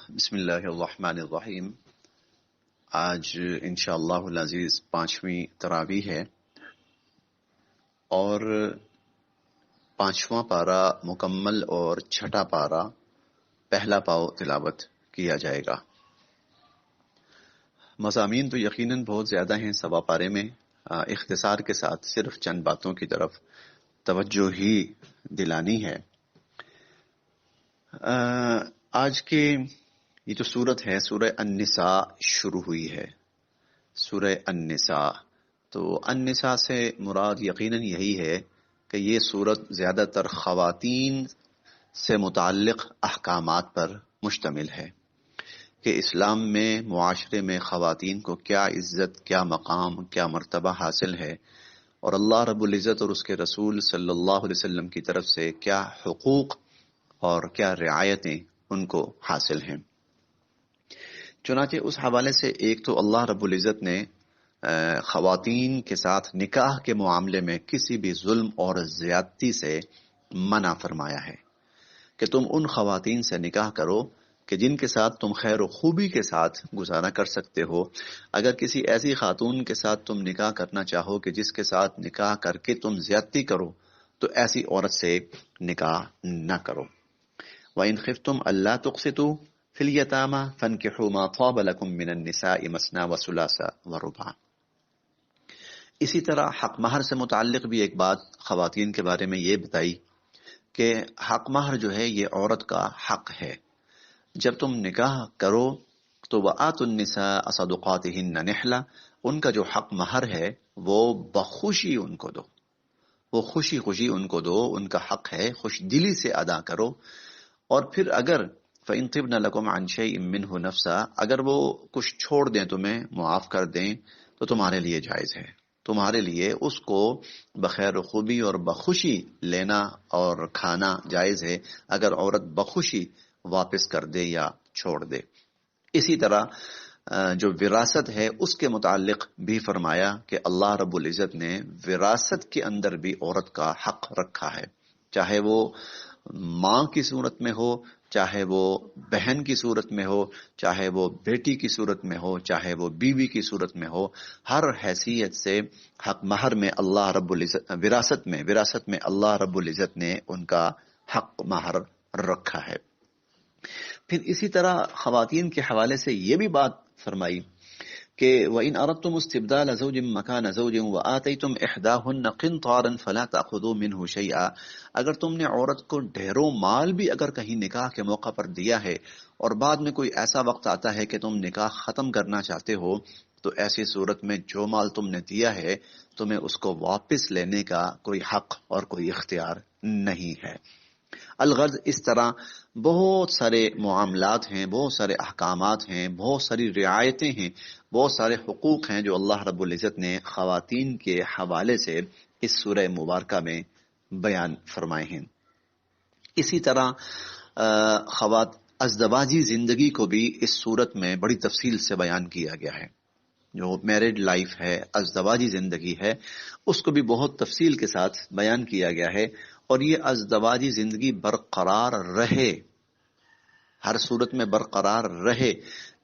بسم اللہ الرحمن الرحیم۔ آج انشاءاللہ العزیز 5ویں تراویح ہے اور 5واں پارہ مکمل اور چھٹا پارہ پہلا پاؤ تلاوت کیا جائے گا۔ مضامین تو یقیناً بہت زیادہ ہیں سوا پارے میں، اختصار کے ساتھ صرف چند باتوں کی طرف توجہ ہی دلانی ہے۔ آج کے یہ جو سورت ہے سورہ النساء شروع ہوئی ہے، سورہ النساء۔ تو النساء سے مراد یقیناً یہی ہے کہ یہ سورت زیادہ تر خواتین سے متعلق احکامات پر مشتمل ہے کہ اسلام میں معاشرے میں خواتین کو کیا عزت، کیا مقام، کیا مرتبہ حاصل ہے، اور اللہ رب العزت اور اس کے رسول صلی اللہ علیہ وسلم کی طرف سے کیا حقوق اور کیا رعایتیں ان کو حاصل ہیں۔ چنانچہ اس حوالے سے ایک تو اللہ رب العزت نے خواتین کے ساتھ نکاح کے معاملے میں کسی بھی ظلم اور زیادتی سے منع فرمایا ہے کہ تم ان خواتین سے نکاح کرو کہ جن کے ساتھ تم خیر و خوبی کے ساتھ گزارا کر سکتے ہو۔ اگر کسی ایسی خاتون کے ساتھ تم نکاح کرنا چاہو کہ جس کے ساتھ نکاح کر کے تم زیادتی کرو تو ایسی عورت سے نکاح نہ کرو۔ وَإِنْ خِفْتُمْ أَلَّا تُقْسِطُوا فِي الْيَتَامَى فَانكِحُوا مَا طَابَ لَكُم مِّنَ النِّسَاءِ مَثْنَىٰ وَثُلَاثَ وَرُبَاعَ۔ اسی طرح حق مہر سے متعلق بھی ایک بات خواتین کے بارے میں یہ بتائی کہ حق مہر جو ہے یہ عورت کا حق ہے۔ جب تم نکاح کرو تو وَآتُوا النِّسَاءَ صَدُقَاتِهِنَّ نِحْلَةً، ان کا جو حق مہر ہے وہ بخوشی ان کو دو، وہ خوشی خوشی ان کو دو، ان کا حق ہے، خوش دلی سے ادا کرو۔ اور پھر اگر فَإِن طِبْنَ لَكُمْ عَنْ شَيْءٍ مِّنْهُ نَفْسًا، اگر وہ کچھ چھوڑ دیں تمہیں، معاف کر دیں تو تمہارے لیے جائز ہے، تمہارے لیے اس کو بخیر و خوبی اور بخوشی لینا اور کھانا جائز ہے اگر عورت بخوشی واپس کر دے یا چھوڑ دے۔ اسی طرح جو وراثت ہے اس کے متعلق بھی فرمایا کہ اللہ رب العزت نے وراثت کے اندر بھی عورت کا حق رکھا ہے، چاہے وہ ماں کی صورت میں ہو، چاہے وہ بہن کی صورت میں ہو، چاہے وہ بیٹی کی صورت میں ہو، چاہے وہ بیوی کی صورت میں ہو، ہر حیثیت سے حق مہر میں اللہ رب العزت وراثت میں اللہ رب العزت نے ان کا حق مہر رکھا ہے۔ پھر اسی طرح خواتین کے حوالے سے یہ بھی بات فرمائی کہ وَإِنْ أَرَدْتُمُ اسْتِبْدَالَ زَوْجٍ مَّكَانَ زَوْجٍ وَآتَيْتُمْ إِحْدَاهُنَّ قِنطَارًا فَلَا تَأْخُذُوا مِنْهُ شَيْئًا، اگر تم نے عورت کو ڈھیروں مال بھی اگر کہیں نکاح کے موقع پر دیا ہے اور بعد میں کوئی ایسا وقت آتا ہے کہ تم نکاح ختم کرنا چاہتے ہو تو ایسی صورت میں جو مال تم نے دیا ہے تمہیں اس کو واپس لینے کا کوئی حق اور کوئی اختیار نہیں ہے۔ الغرض اس طرح بہت سارے معاملات ہیں، بہت سارے احکامات ہیں، بہت ساری رعایتیں ہیں، بہت سارے حقوق ہیں جو اللہ رب العزت نے خواتین کے حوالے سے اس سورہ مبارکہ میں بیان فرمائے ہیں۔ اسی طرح ازدواجی زندگی کو بھی اس سورت میں بڑی تفصیل سے بیان کیا گیا ہے۔ جو میرڈ لائف ہے، ازدواجی زندگی ہے، اس کو بھی بہت تفصیل کے ساتھ بیان کیا گیا ہے، اور یہ ازدواجی زندگی برقرار رہے، ہر صورت میں برقرار رہے،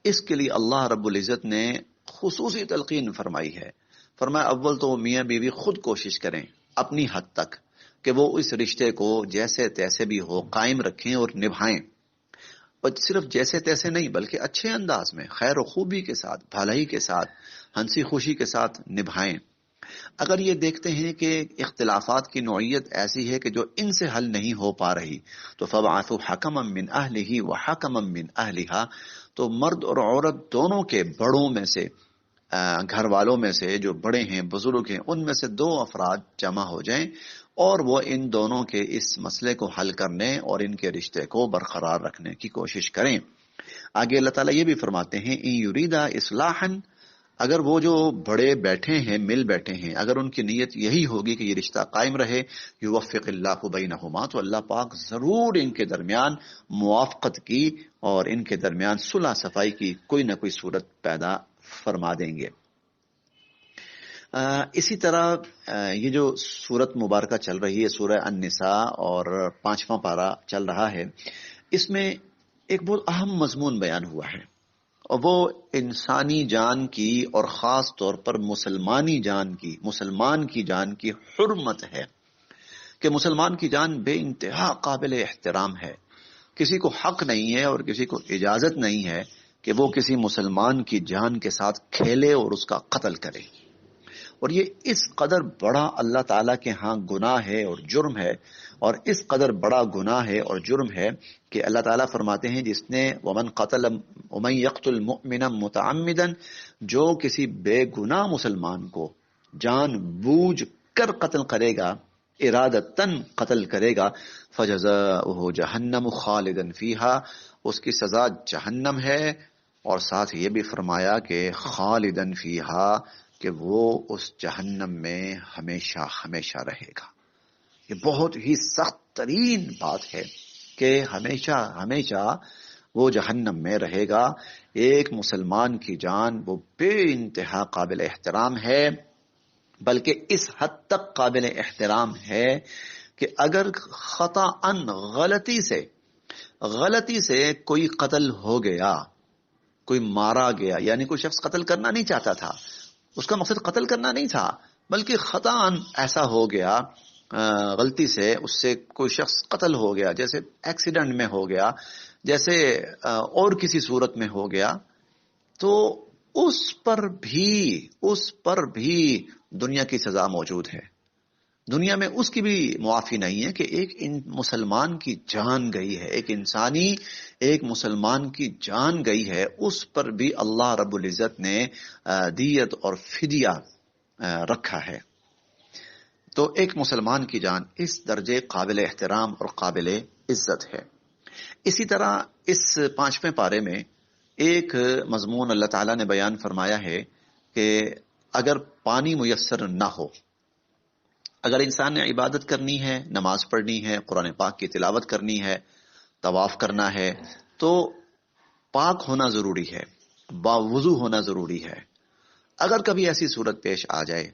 اس کے لیے اللہ رب العزت نے خصوصی تلقین فرمائی ہے۔ فرمایا اول تو میاں بیوی خود کوشش کریں اپنی حد تک کہ وہ اس رشتے کو جیسے تیسے بھی ہو قائم رکھیں اور نبھائیں، اور صرف جیسے تیسے نہیں بلکہ اچھے انداز میں، خیر و خوبی کے ساتھ، بھلائی کے ساتھ، ہنسی خوشی کے ساتھ نبھائیں۔ اگر یہ دیکھتے ہیں کہ اختلافات کی نوعیت ایسی ہے کہ جو ان سے حل نہیں ہو پا رہی تو فَبْعَثُوا حَكَمًا مِّنْ أَهْلِهِ وَحَكَمًا مِّنْ أَهْلِهَا، تو مرد اور عورت دونوں کے بڑوں میں سے، گھر والوں میں سے جو بڑے ہیں، بزرگ ہیں، ان میں سے 2 افراد جمع ہو جائیں اور وہ ان دونوں کے اس مسئلے کو حل کرنے اور ان کے رشتے کو برقرار رکھنے کی کوشش کریں۔ آگے اللہ تعالیٰ یہ بھی فرماتے ہیں إِن يُرِيدَا إِصْلَاحًا، اگر وہ جو بڑے بیٹھے ہیں، مل بیٹھے ہیں، اگر ان کی نیت یہی ہوگی کہ یہ رشتہ قائم رہے، یوفق اللہ بینہما، تو اللہ پاک ضرور ان کے درمیان موافقت کی اور ان کے درمیان صلح صفائی کی کوئی نہ کوئی صورت پیدا فرما دیں گے۔ اسی طرح یہ جو سورت مبارکہ چل رہی ہے سورہ النساء اور 5واں پارہ چل رہا ہے، اس میں ایک بہت اہم مضمون بیان ہوا ہے، اور وہ انسانی جان کی اور خاص طور پر مسلمان کی جان کی حرمت ہے، کہ مسلمان کی جان بے انتہا قابل احترام ہے. کسی کو حق نہیں ہے اور کسی کو اجازت نہیں ہے کہ وہ کسی مسلمان کی جان کے ساتھ کھیلے اور اس کا قتل کرے. اور یہ اس قدر بڑا اللہ تعالیٰ کے ہاں گناہ ہے اور جرم ہے، اور اس قدر بڑا گناہ ہے اور جرم ہے کہ اللہ تعالیٰ فرماتے ہیں جس نے ومن یقتل مؤمنا متعمدا، جو کسی بے گناہ مسلمان کو جان بوجھ کر قتل کرے گا، ارادتاً قتل کرے گا، فجزاؤہ جہنم خالدا فیہا، اس کی سزا جہنم ہے. اور ساتھ یہ بھی فرمایا کہ خالدن فیہا، کہ وہ اس جہنم میں ہمیشہ ہمیشہ رہے گا. یہ بہت ہی سخت ترین بات ہے کہ ہمیشہ ہمیشہ وہ جہنم میں رہے گا. ایک مسلمان کی جان وہ بے انتہا قابل احترام ہے، بلکہ اس حد تک قابل احترام ہے کہ اگر خطأً غلطی سے کوئی قتل ہو گیا، کوئی مارا گیا، یعنی کوئی شخص قتل کرنا نہیں چاہتا تھا، اس کا مقصد قتل کرنا نہیں تھا، بلکہ خطأً ایسا ہو گیا، غلطی سے اس سے کوئی شخص قتل ہو گیا، جیسے ایکسیڈنٹ میں ہو گیا، جیسے اور کسی صورت میں ہو گیا، تو اس پر بھی دنیا کی سزا موجود ہے. دنیا میں اس کی بھی معافی نہیں ہے کہ ایک مسلمان کی جان گئی ہے، ایک مسلمان کی جان گئی ہے، اس پر بھی اللہ رب العزت نے دیت اور فدیہ رکھا ہے. تو ایک مسلمان کی جان اس درجے قابل احترام اور قابل عزت ہے. اسی طرح اس 5ویں پارے میں ایک مضمون اللہ تعالیٰ نے بیان فرمایا ہے کہ اگر پانی میسر نہ ہو، اگر انسان نے عبادت کرنی ہے، نماز پڑھنی ہے، قرآن پاک کی تلاوت کرنی ہے، طواف کرنا ہے، تو پاک ہونا ضروری ہے، باوضو ہونا ضروری ہے. اگر کبھی ایسی صورت پیش آ جائے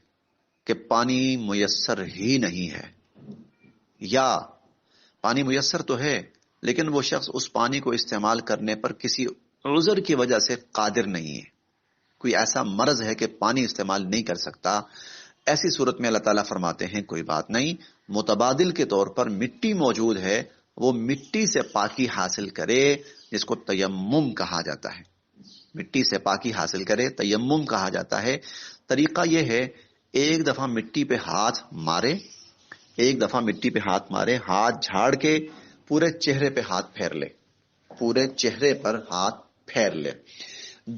کہ پانی میسر ہی نہیں ہے، یا پانی میسر تو ہے لیکن وہ شخص اس پانی کو استعمال کرنے پر کسی عذر کی وجہ سے قادر نہیں ہے، کوئی ایسا مرض ہے کہ پانی استعمال نہیں کر سکتا، ایسی صورت میں اللہ تعالیٰ فرماتے ہیں کوئی بات نہیں، متبادل کے طور پر مٹی موجود ہے، وہ مٹی سے پاکی حاصل کرے، جس کو تیمم کہا جاتا ہے. مٹی سے پاکی حاصل کرے، تیمم کہا جاتا ہے. طریقہ یہ ہے، ایک دفعہ مٹی پہ ہاتھ مارے، ہاتھ جھاڑ کے پورے چہرے پہ ہاتھ پھیر لے، پورے چہرے پر ہاتھ پھیر لے،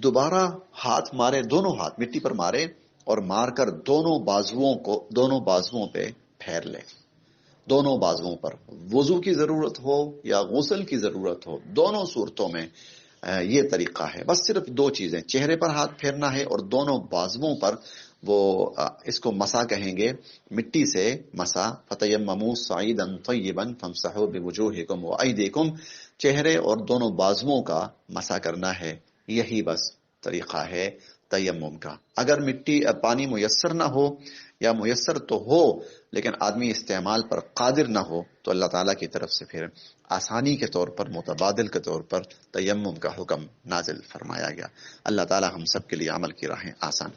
دوبارہ ہاتھ مارے، دونوں ہاتھ مٹی پر مارے اور مار کر دونوں بازوؤں پہ پھیر لے، دونوں بازوؤں پر. وضو کی ضرورت ہو یا غسل کی ضرورت ہو، دونوں صورتوں میں یہ طریقہ ہے. بس صرف 2 چیزیں، چہرے پر ہاتھ پھیرنا ہے اور دونوں بازوؤں پر، وہ اس کو مسا کہیں گے، مٹی سے مسا. فَتَيَمَّمُوا صَعِيدًا طَيِّبًا فَامْسَحُوا بِوُجُوهِكُمْ وَأَيْدِيكُمْ، چہرے اور دونوں بازوؤں کا مسا کرنا ہے. یہی بس طریقہ ہے تیمم کا. اگر پانی میسر نہ ہو، یا میسر تو ہو لیکن آدمی استعمال پر قادر نہ ہو، تو اللہ تعالیٰ کی طرف سے پھر آسانی کے طور پر، متبادل کے طور پر تیمم کا حکم نازل فرمایا گیا. اللہ تعالیٰ ہم سب کے لیے عمل کی راہیں آسان فرمائے.